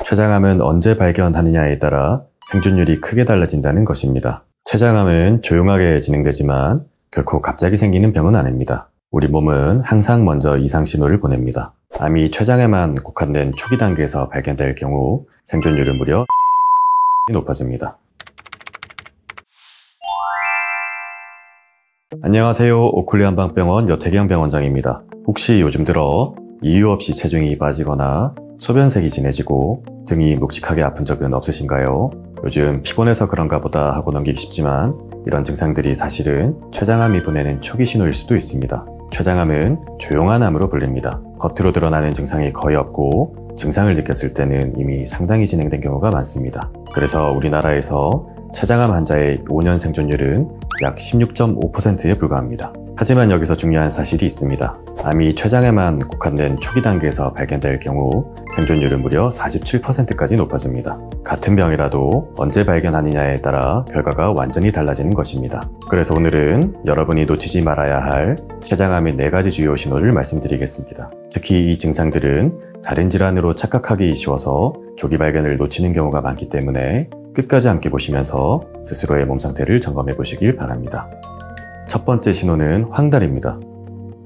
췌장암은 언제 발견하느냐에 따라 생존율이 크게 달라진다는 것입니다. 췌장암은 조용하게 진행되지만 결코 갑자기 생기는 병은 아닙니다. 우리 몸은 항상 먼저 이상 신호를 보냅니다. 암이 췌장에만 국한된 초기 단계에서 발견될 경우 생존율은 무려 높아집니다. 안녕하세요. 오클리 한방병원 여태경 병원장입니다. 혹시 요즘 들어 이유 없이 체중이 빠지거나 소변색이 진해지고 등이 묵직하게 아픈 적은 없으신가요? 요즘 피곤해서 그런가 보다 하고 넘기기 쉽지만 이런 증상들이 사실은 췌장암이 보내는 초기 신호일 수도 있습니다. 췌장암은 조용한 암으로 불립니다. 겉으로 드러나는 증상이 거의 없고 증상을 느꼈을 때는 이미 상당히 진행된 경우가 많습니다. 그래서 우리나라에서 췌장암 환자의 5년 생존율은 약 16.5%에 불과합니다. 하지만 여기서 중요한 사실이 있습니다. 암이 췌장에만 국한된 초기 단계에서 발견될 경우 생존율은 무려 47%까지 높아집니다. 같은 병이라도 언제 발견하느냐에 따라 결과가 완전히 달라지는 것입니다. 그래서 오늘은 여러분이 놓치지 말아야 할 췌장암의 4가지 주요 신호를 말씀드리겠습니다. 특히 이 증상들은 다른 질환으로 착각하기 쉬워서 조기 발견을 놓치는 경우가 많기 때문에 끝까지 함께 보시면서 스스로의 몸 상태를 점검해 보시길 바랍니다. 첫 번째 신호는 황달입니다.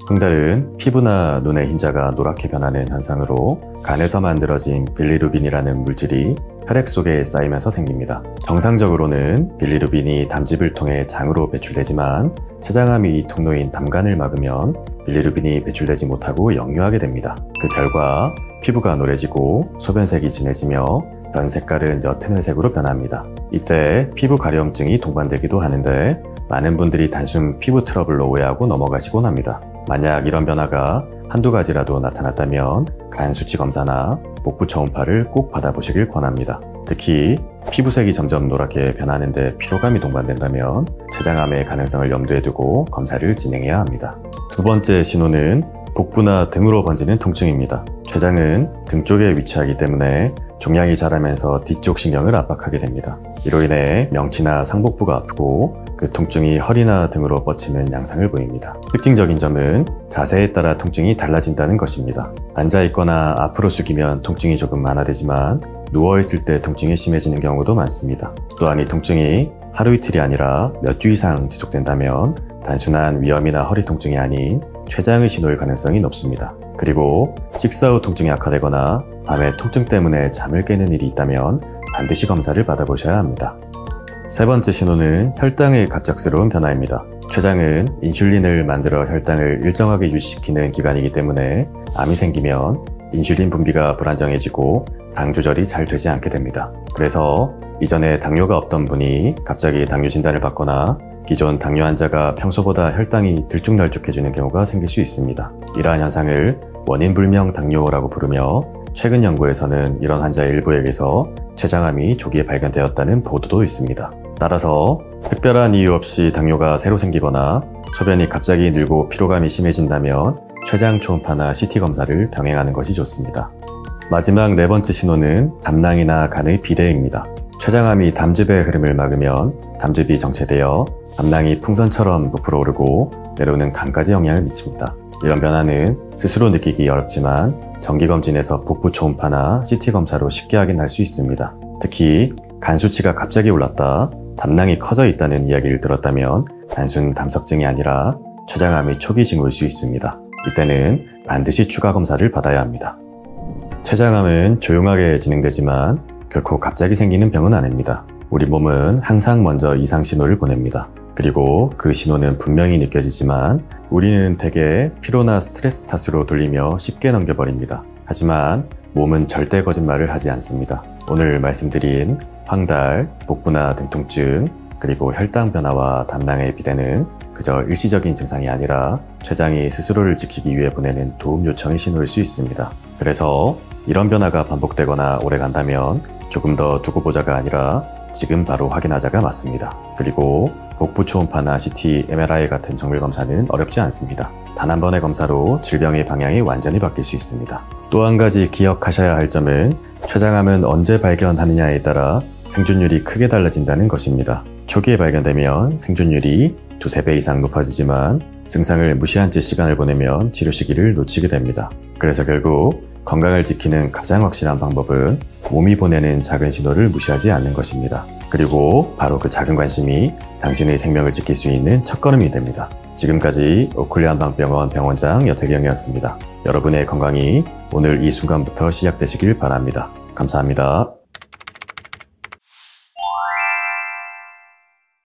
황달은 피부나 눈의 흰자가 노랗게 변하는 현상으로 간에서 만들어진 빌리루빈이라는 물질이 혈액 속에 쌓이면서 생깁니다. 정상적으로는 빌리루빈이 담즙을 통해 장으로 배출되지만 췌장암이 이 통로인 담간을 막으면 빌리루빈이 배출되지 못하고 역류하게 됩니다. 그 결과 피부가 노래지고 소변색이 진해지며 변 색깔은 옅은 회색으로 변합니다. 이때 피부 가려움증이 동반되기도 하는데 많은 분들이 단순 피부 트러블로 오해하고 넘어가시곤 합니다. 만약 이런 변화가 한두 가지라도 나타났다면 간 수치 검사나 복부 초음파를 꼭 받아보시길 권합니다. 특히 피부색이 점점 노랗게 변하는데 피로감이 동반된다면 췌장암의 가능성을 염두에 두고 검사를 진행해야 합니다. 두 번째 신호는 복부나 등으로 번지는 통증입니다. 췌장은 등 쪽에 위치하기 때문에 종양이 자라면서 뒤쪽 신경을 압박하게 됩니다. 이로 인해 명치나 상복부가 아프고 그 통증이 허리나 등으로 뻗치는 양상을 보입니다. 특징적인 점은 자세에 따라 통증이 달라진다는 것입니다. 앉아있거나 앞으로 숙이면 통증이 조금 완화되지만 누워있을 때 통증이 심해지는 경우도 많습니다. 또한 이 통증이 하루 이틀이 아니라 몇 주 이상 지속된다면 단순한 위염이나 허리 통증이 아닌 췌장의 신호일 가능성이 높습니다. 그리고 식사 후 통증이 악화되거나 밤에 통증 때문에 잠을 깨는 일이 있다면 반드시 검사를 받아보셔야 합니다. 세 번째 신호는 혈당의 갑작스러운 변화입니다. 췌장은 인슐린을 만들어 혈당을 일정하게 유지시키는 기관이기 때문에 암이 생기면 인슐린 분비가 불안정해지고 당 조절이 잘 되지 않게 됩니다. 그래서 이전에 당뇨가 없던 분이 갑자기 당뇨 진단을 받거나 기존 당뇨 환자가 평소보다 혈당이 들쭉날쭉해지는 경우가 생길 수 있습니다. 이러한 현상을 원인불명 당뇨라고 부르며 최근 연구에서는 이런 환자의 일부에게서 췌장암이 조기에 발견되었다는 보도도 있습니다. 따라서 특별한 이유 없이 당뇨가 새로 생기거나 소변이 갑자기 늘고 피로감이 심해진다면 췌장 초음파나 CT 검사를 병행하는 것이 좋습니다. 마지막 4번째 신호는 담낭이나 간의 비대입니다. 췌장암이 담즙의 흐름을 막으면 담즙이 정체되어 담낭이 풍선처럼 부풀어 오르고 때로는 간까지 영향을 미칩니다. 이런 변화는 스스로 느끼기 어렵지만 정기검진에서 복부 초음파나 CT 검사로 쉽게 확인할 수 있습니다. 특히 간 수치가 갑자기 올랐다, 담낭이 커져 있다는 이야기를 들었다면 단순 담석증이 아니라 췌장암의 초기 징후일 수 있습니다. 이때는 반드시 추가 검사를 받아야 합니다. 췌장암은 조용하게 진행되지만 결코 갑자기 생기는 병은 아닙니다. 우리 몸은 항상 먼저 이상 신호를 보냅니다. 그리고 그 신호는 분명히 느껴지지만 우리는 대개 피로나 스트레스 탓으로 돌리며 쉽게 넘겨버립니다. 하지만 몸은 절대 거짓말을 하지 않습니다. 오늘 말씀드린 황달, 복부나 등 통증, 그리고 혈당 변화와 담낭의 비대는 그저 일시적인 증상이 아니라 췌장이 스스로를 지키기 위해 보내는 도움 요청의 신호일 수 있습니다. 그래서 이런 변화가 반복되거나 오래 간다면 조금 더 두고 보자가 아니라 지금 바로 확인하자가 맞습니다. 그리고 복부 초음파나 CT, MRI 같은 정밀 검사는 어렵지 않습니다. 단 한 번의 검사로 질병의 방향이 완전히 바뀔 수 있습니다. 또 한 가지 기억하셔야 할 점은 췌장암은 언제 발견하느냐에 따라 생존율이 크게 달라진다는 것입니다. 초기에 발견되면 생존율이 2~3배 이상 높아지지만 증상을 무시한 채 시간을 보내면 치료 시기를 놓치게 됩니다. 그래서 결국 건강을 지키는 가장 확실한 방법은 몸이 보내는 작은 신호를 무시하지 않는 것입니다. 그리고 바로 그 작은 관심이 당신의 생명을 지킬 수 있는 첫걸음이 됩니다. 지금까지 오클리 한방병원 병원장 여태경이었습니다. 여러분의 건강이 오늘 이 순간부터 시작되시길 바랍니다. 감사합니다.